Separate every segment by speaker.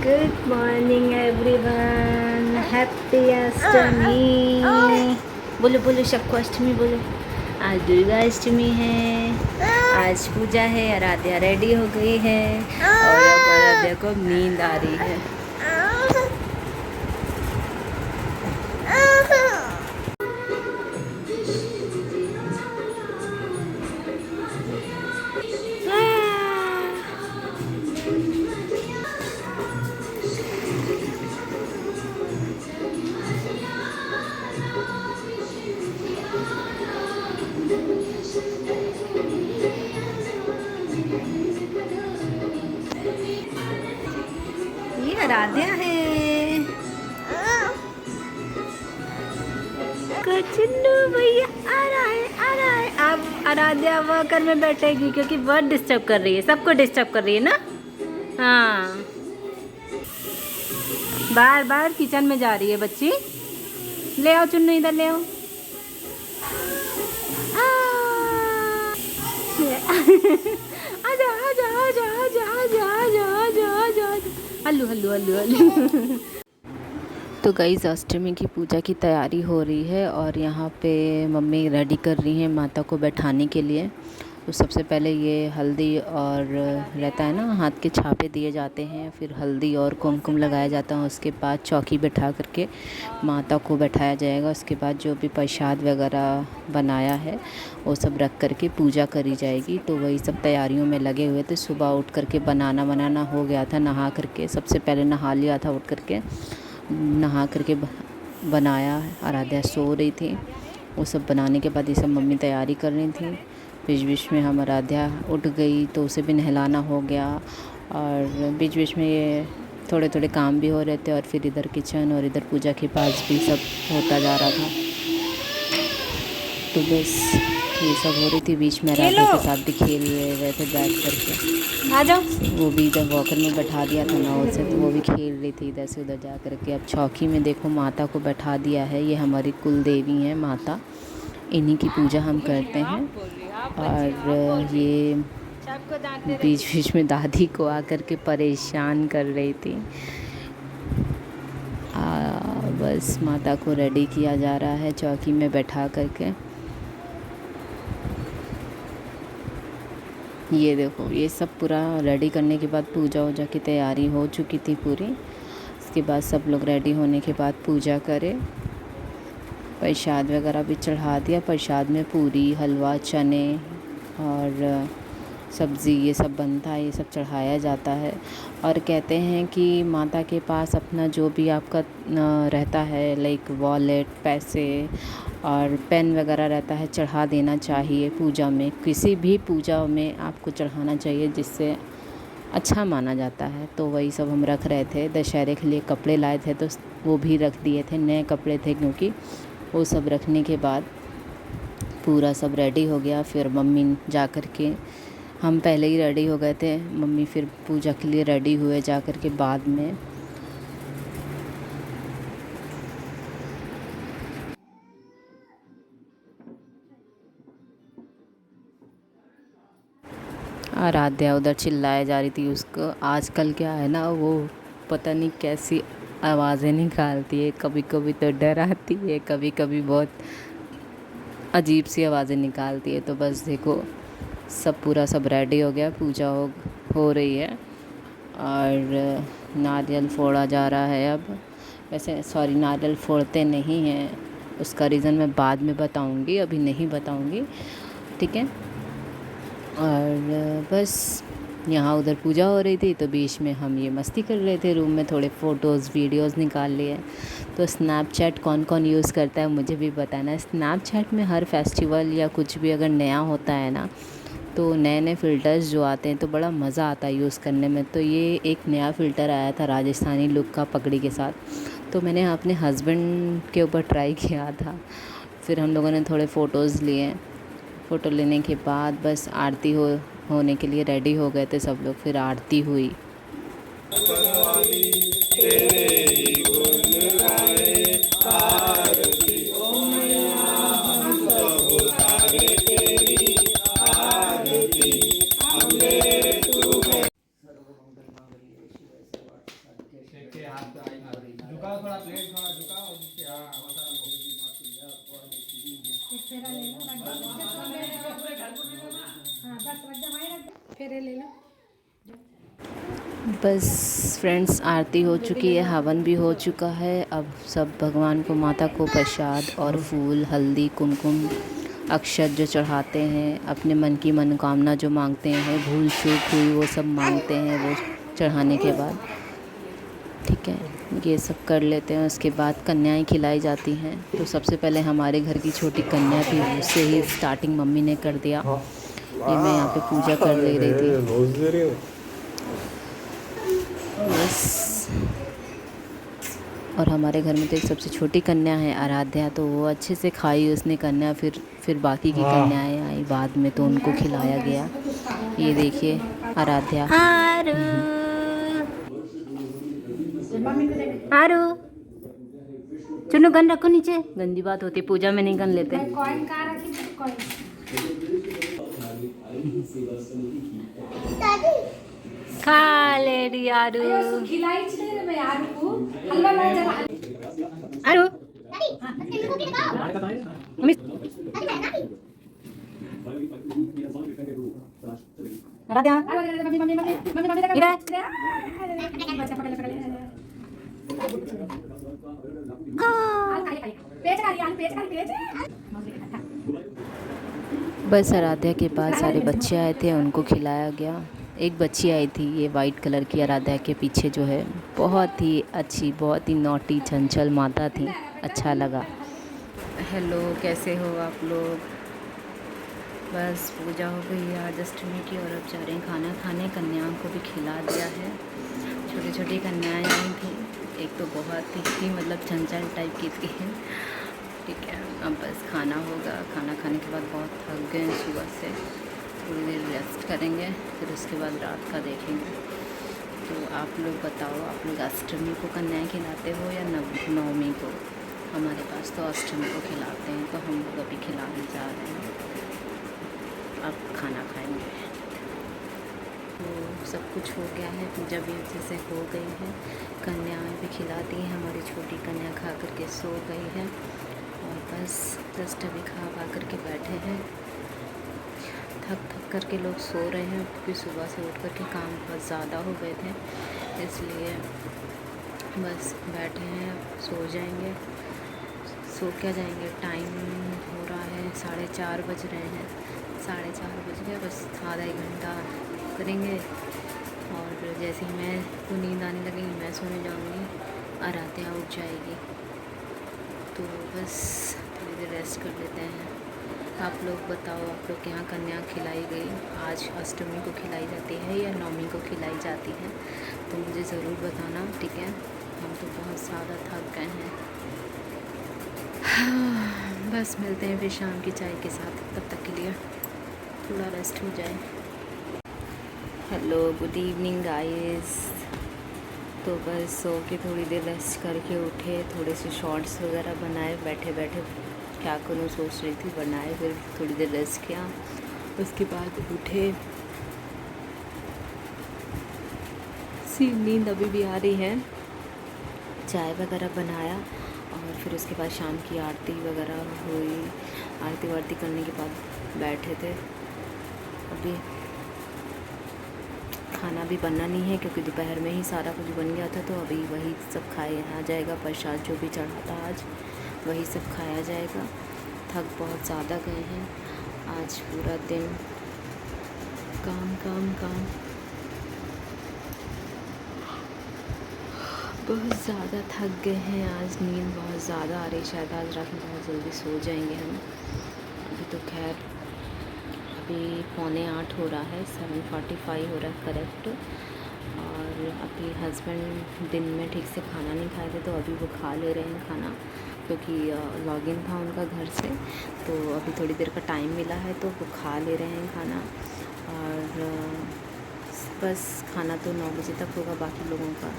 Speaker 1: Good morning everyone, happy अष्टमी। बोलो बोलो, सबको अष्टमी बोलो। आज दुर्गा अष्टमी है, आज पूजा है। आराध्या रेडी हो गई है और अब आराध्या को नींद आ रही है। ये आराध्या है। चुन्नू भैया आ रहा है, आ रहा है। अब आराध्या वॉकर में बैठेगी क्योंकि बहुत डिस्टर्ब कर रही है, सबको डिस्टर्ब कर रही है ना। हाँ, बार बार किचन में जा रही है बच्ची। ले आओ चुन्नू, इधर ले आओ। आजा आजा आजा आजा आजा आजा आजा आजा। हल्लू हल्लू हल्लू हल्लू। तो गाइस, अष्टमी की पूजा की तैयारी हो रही है और यहाँ पे मम्मी रेडी कर रही हैं माता को बैठाने के लिए। तो सबसे पहले ये हल्दी और रहता है ना, हाथ के छापे दिए जाते हैं, फिर हल्दी और कुमकुम लगाया जाता है। उसके बाद चौकी बैठा करके माता को बैठाया जाएगा। उसके बाद जो भी प्रसाद वगैरह बनाया है वो सब रख करके पूजा करी जाएगी। तो वही सब तैयारियों में लगे हुए थे। सुबह उठ करके बनाना हो गया था, नहा करके सबसे पहले नहा लिया था। उठ करके नहा करके बनाया। आराध्या सो रही थी। वो सब बनाने के बाद ये सब मम्मी तैयारी कर रही थी। बीच बीच में हम आराध्या उठ गई तो उसे भी नहलाना हो गया और बीच बीच में ये थोड़े थोड़े काम भी हो रहे थे। और फिर इधर किचन और इधर पूजा के पास भी सब होता जा रहा था। तो बस ये सब हो रही थी। बीच में आराध्या के साथ भी खेल रहे थे बैठ करके। आ जाओ। वो भी इधर वॉकर में बैठा दिया था ना उसे, तो वो भी खेल रही थी इधर से उधर जा करके। अब चौकी में देखो माता को बैठा दिया है। ये हमारी कुल देवी हैं माता, इन्हीं की पूजा हम करते हैं। और ये बीच बीच में दादी को आकर के परेशान कर रही थी। बस माता को रेडी किया जा रहा है चौकी में बैठा करके। ये देखो, ये सब पूरा रेडी करने के बाद पूजा वूजा की तैयारी हो चुकी थी पूरी। उसके बाद सब लोग रेडी होने के बाद पूजा करें, प्रसाद वगैरह भी चढ़ा दिया। प्रसाद में पूरी, हलवा, चने और सब्ज़ी ये सब बनता है, ये सब चढ़ाया जाता है। और कहते हैं कि माता के पास अपना जो भी आपका रहता है, लाइक वॉलेट, पैसे और पेन वगैरह रहता है, चढ़ा देना चाहिए पूजा में। किसी भी पूजा में आपको चढ़ाना चाहिए, जिससे अच्छा माना जाता है। तो वही सब हम रख रहे थे। दशहरे के लिए कपड़े लाए थे तो वो भी रख दिए थे, नए कपड़े थे क्योंकि। वो सब रखने के बाद पूरा सब रेडी हो गया। फिर मम्मी जा कर के, हम पहले ही रेडी हो गए थे, मम्मी फिर पूजा के लिए रेडी हुए जा कर के बाद में। आराध्या उधर चिल्लाए जा रही थी। उसको आजकल क्या है ना, वो पता नहीं कैसी आवाज़ें निकालती है। कभी कभी तो डर आती है, कभी कभी बहुत अजीब सी आवाज़ें निकालती है। तो बस देखो, सब पूरा सब रेडी हो गया, पूजा हो रही है और नारियल फोड़ा जा रहा है। अब वैसे सॉरी, नारियल फोड़ते नहीं हैं, उसका रीज़न मैं बाद में बताऊंगी, अभी नहीं बताऊंगी, ठीक है। और बस यहाँ उधर पूजा हो रही थी तो बीच में हम ये मस्ती कर रहे थे रूम में, थोड़े फ़ोटोज़ वीडियोज़ निकाल लिए। तो स्नैपचैट कौन कौन यूज़ करता है मुझे भी बताना। स्नैपचैट में हर फेस्टिवल या कुछ भी अगर नया होता है ना, तो नए नए फ़िल्टर्स जो आते हैं तो बड़ा मज़ा आता है यूज़ करने में। तो ये एक नया फ़िल्टर आया था राजस्थानी लुक का पगड़ी के साथ, तो मैंने अपने हस्बैंड के ऊपर ट्राई किया था। फिर हम लोगों ने थोड़े फ़ोटोज़ लिए। फ़ोटो लेने के बाद बस आरती होने के लिए रेडी हो गए थे सब लोग। फिर आरती हुई।
Speaker 2: झुकाओ थोड़ा, प्लेट थोड़ा झुकाओ जिससे
Speaker 3: फेरे ले लो।
Speaker 1: बस फ्रेंड्स, आरती हो चुकी है, हवन भी हो चुका है। अब सब भगवान को, माता को प्रसाद और फूल, हल्दी, कुमकुम, अक्षत जो चढ़ाते हैं, अपने मन की मनोकामना जो मांगते हैं, भूल चूक हुई वो सब मांगते हैं, वो चढ़ाने के बाद ठीक है, ये सब कर लेते हैं। उसके बाद कन्याएं खिलाई जाती हैं। तो सबसे पहले हमारे घर की छोटी कन्या थी, उससे ही स्टार्टिंग मम्मी ने कर दिया। ये मैं यहाँ पे पूजा कर ले रही थी बस। और हमारे घर में तो एक सबसे छोटी कन्या है आराध्या, तो वो अच्छे से खाई उसने कन्या। फिर बाकी की कन्याएं आई बाद में, तो उनको खिलाया गया। ये देखिए आराध्या। आरू, चुन्नू गन रखो नीचे, गंदी बात होती है, पूजा में नहीं गन लेते। खा ले रही आरू। आरू बस आराध्या के पास सारे बच्चे आए थे, उनको खिलाया गया। एक बच्ची आई थी, ये वाइट कलर की, आराध्या के पीछे जो है, बहुत ही अच्छी, बहुत ही नॉटी चंचल माता थी, अच्छा लगा। हेलो, कैसे हो आप लोग? बस पूजा हो गई है आज अष्टमी की, और अब जा रहे हैं खाना खाने। कन्याओं को भी खिला दिया है। छोटी छोटी कन्याएं आई थी, एक तो बहुत ही मतलब चंचल टाइप की थी, ठीक है। अब बस खाना होगा, खाना खाने के बाद बहुत थक गए सुबह से, थोड़ी देर रेस्ट करेंगे, फिर उसके बाद रात का देखेंगे। तो आप लोग बताओ, आप लोग अष्टमी को कन्याएं खिलाते हो या नवमी को? हमारे पास तो अष्टमी को खिलाते हैं, तो हम लोग अभी खिलाने जा रहे हैं, अब खाना खाएंगे। तो सब कुछ हो गया है, पूजा भी अच्छे से हो गई है, कन्याएं भी खिला दी हैं। हमारी छोटी कन्या खा करके सो गई है, और बस जस्ट अभी खा पा करके बैठे हैं। थक करके लोग सो रहे हैं, क्योंकि सुबह से उठ करके काम बहुत ज़्यादा हो गए थे, इसलिए बस बैठे हैं। सो जाएंगे, सो क्या जाएंगे, टाइम हो रहा है 4:30 बज रहे हैं, 4:30 बज गए। बस आधा एक घंटा करेंगे, और जैसे ही मैं को नींद आने लगेगी, मैं सोने जाऊँगी, आराध्या उठ जाएगी। तो बस थोड़ी देर रेस्ट कर लेते हैं। आप लोग बताओ, आप लोग के यहाँ कन्या खिलाई गई? आज अष्टमी को खिलाई जाती है या नवमी को खिलाई जाती है? तो मुझे ज़रूर बताना, ठीक है। हम तो बहुत ज़्यादा थक गए हैं। बस मिलते हैं फिर शाम की चाय के साथ, तब तक के लिए थोड़ा रेस्ट हो जाए। Hello, good evening guys. तो बस सो के थोड़ी देर रेस्ट करके उठे, थोड़े से शॉर्ट्स वगैरह बनाए, बैठे बैठे क्या करूँ सोच रही थी, बनाए, फिर थोड़ी देर रेस्ट किया, उसके बाद उठे। नींद अभी भी आ रही है। चाय वगैरह बनाया, और फिर उसके बाद शाम की आरती वगैरह हुई। आरती वारती करने के बाद बैठे थे। अभी खाना भी बनना नहीं है, क्योंकि दोपहर में ही सारा कुछ बन गया था, तो अभी वही सब खाया जाएगा। प्रसाद जो भी चढ़ा था आज, वही सब खाया जाएगा। थक बहुत ज़्यादा गए हैं, आज पूरा दिन काम काम काम, बहुत ज़्यादा थक गए हैं। आज नींद बहुत ज़्यादा आ रही, शायद आज रात में बहुत जल्दी सो जाएंगे हम। अभी तो खैर अभी 7:45 हो रहा है, 7:45 हो रहा है करेक्ट। और अभी हस्बैंड दिन में ठीक से खाना नहीं खाए थे, तो अभी वो खा ले रहे हैं खाना, क्योंकि लॉगिन था उनका घर से, तो अभी थोड़ी देर का टाइम मिला है, तो वो खा ले रहे हैं खाना। और बस खाना तो 9 बजे तक होगा बाकी लोगों का।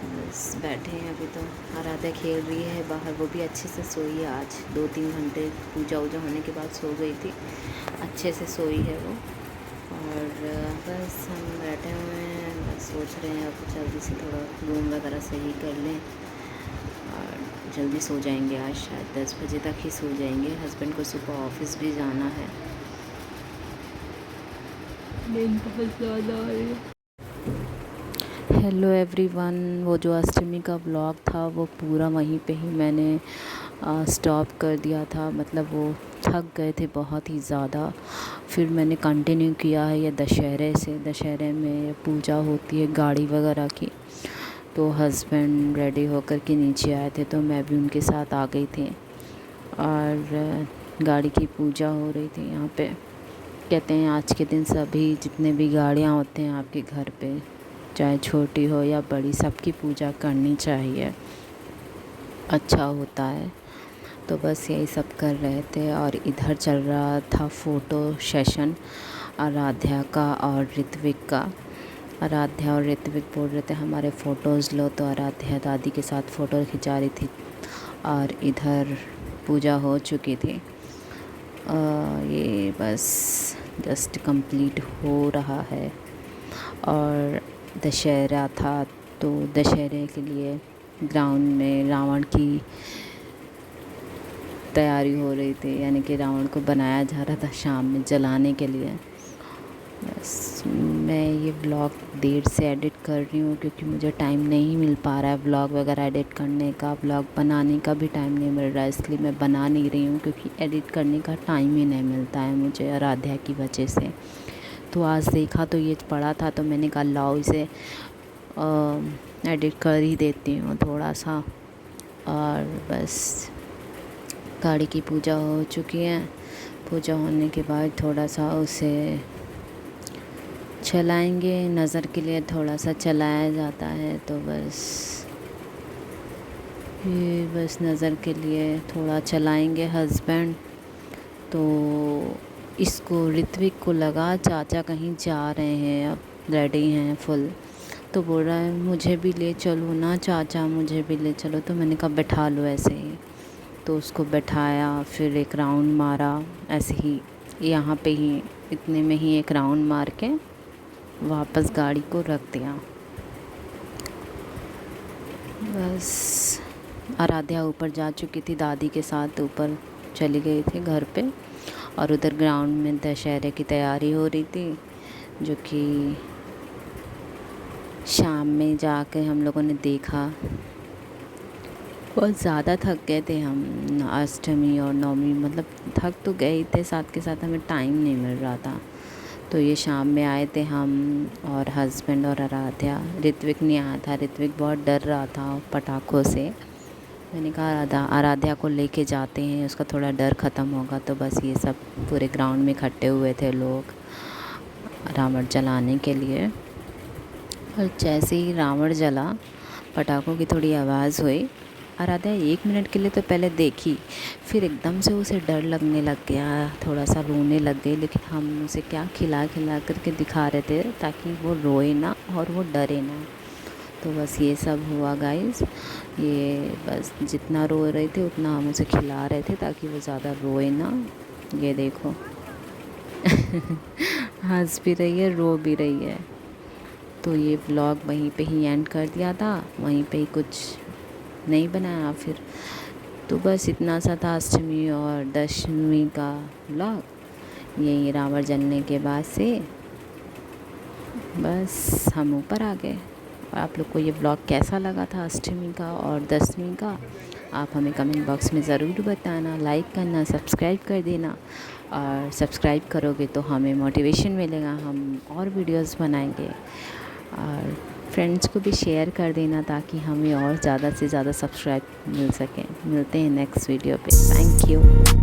Speaker 1: बस बैठे हैं अभी तो। आराध्या खेल रही है बाहर, वो भी अच्छे से सोई है आज, 2-3 घंटे पूजा वूजा होने के बाद सो गई थी, अच्छे से सोई है वो। और बस हम बैठे हुए हैं, बस सोच रहे हैं अब जल्दी से थोड़ा रूम वगैरह सही कर लें और जल्दी सो जाएंगे। आज शायद 10 बजे तक ही सो जाएंगे। हस्बैंड को सुबह ऑफिस भी जाना है। नींद बहुत ज़्यादा आ रही है। हेलो एवरीवन, वो जो अष्टमी का व्लॉग था वो पूरा वहीं पे ही मैंने स्टॉप कर दिया था। मतलब वो थक गए थे बहुत ही ज़्यादा। फिर मैंने कंटिन्यू किया है ये दशहरे से। दशहरे में पूजा होती है गाड़ी वगैरह की, तो हस्बैंड रेडी होकर के नीचे आए थे तो मैं भी उनके साथ आ गई थी और गाड़ी की पूजा हो रही थी यहाँ पे। कहते हैं आज के दिन सभी जितने भी गाड़ियाँ होते हैं आपके घर पे, चाहे छोटी हो या बड़ी, सबकी पूजा करनी चाहिए, अच्छा होता है। तो बस यही सब कर रहे थे और इधर चल रहा था फ़ोटो सेशन आराध्या का और ऋत्विक का। आराध्या और ऋत्विक बोल रहे थे हमारे फ़ोटोज़ लो, तो आराध्या दादी के साथ फ़ोटो खिंचा रही थी और इधर पूजा हो चुकी थी। ये बस जस्ट कंप्लीट हो रहा है और दशहरा था तो दशहरे के लिए ग्राउंड में रावण की तैयारी हो रही थी, यानी कि रावण को बनाया जा रहा था शाम में जलाने के लिए। बस मैं ये व्लॉग देर से एडिट कर रही हूँ क्योंकि मुझे टाइम नहीं मिल पा रहा है व्लॉग वगैरह एडिट करने का। व्लॉग बनाने का भी टाइम नहीं मिल रहा है, इसलिए मैं बना नहीं रही हूँ क्योंकि एडिट करने का टाइम ही नहीं मिलता है मुझे आराध्या की वजह से। तो आज देखा तो ये पड़ा था तो मैंने कहा लाओ इसे एडिट कर ही देती हूँ थोड़ा सा। और बस गाड़ी की पूजा हो चुकी है। पूजा होने के बाद थोड़ा सा उसे चलाएंगे, नज़र के लिए थोड़ा सा चलाया जाता है। तो बस नज़र के लिए थोड़ा चलाएंगे हस्बैंड। तो इसको ऋत्विक को लगा चाचा कहीं जा रहे हैं, अब रेडी हैं फुल, तो बोल रहा है मुझे भी ले चलो ना चाचा, मुझे भी ले चलो। तो मैंने कहा बैठा लो ऐसे ही। तो उसको बैठाया, फिर एक राउंड मारा ऐसे ही, यहाँ पे ही इतने में ही एक राउंड मार के वापस गाड़ी को रख दिया। बस आराध्या ऊपर जा चुकी थी दादी के साथ, ऊपर चली गई थी घर पे और उधर ग्राउंड में दशहरे की तैयारी हो रही थी, जो कि शाम में जाके हम लोगों ने देखा। बहुत ज़्यादा थक गए थे हम अष्टमी और नवमी, मतलब थक तो गए थे, साथ के साथ हमें टाइम नहीं मिल रहा था। तो ये शाम में आए थे हम और हस्बैंड और आराध्या। ऋत्विक नहीं आया था, ऋत्विक बहुत डर रहा था पटाखों से। मैंने कहा आराध्या को लेके जाते हैं, उसका थोड़ा डर ख़त्म होगा। तो बस ये सब पूरे ग्राउंड में इकट्ठे हुए थे लोग रावण जलाने के लिए। और जैसे ही रावण जला, पटाखों की थोड़ी आवाज़ हुई, आराध्या 1 मिनट के लिए तो पहले देखी, फिर एकदम से उसे डर लगने लग गया, थोड़ा सा रोने लग गई। लेकिन हम उसे क्या खिला करके दिखा रहे थे ताकि वो रोए ना और वो डरे ना। तो बस ये सब हुआ गाइस। ये बस जितना रो रहे थे उतना हम उसे खिला रहे थे ताकि वो ज़्यादा रोए ना। ये देखो हंस भी रही है, रो भी रही है। तो ये व्लॉग वहीं पे ही एंड कर दिया था, वहीं पे ही कुछ नहीं बनाया फिर। तो बस इतना सा था अष्टमी और दशमी का व्लॉग। यही रावण जलने के बाद से बस हम ऊपर आ गए। और आप लोग को ये व्लॉग कैसा लगा था अष्टमी का और दशमी का, आप हमें कमेंट बॉक्स में ज़रूर बताना। लाइक करना, सब्सक्राइब कर देना। और सब्सक्राइब करोगे तो हमें मोटिवेशन मिलेगा, हम और वीडियोस बनाएंगे। और फ्रेंड्स को भी शेयर कर देना ताकि हमें और ज़्यादा से ज़्यादा सब्सक्राइब मिल सके। मिलते हैं नेक्स्ट वीडियो पे। Thank you.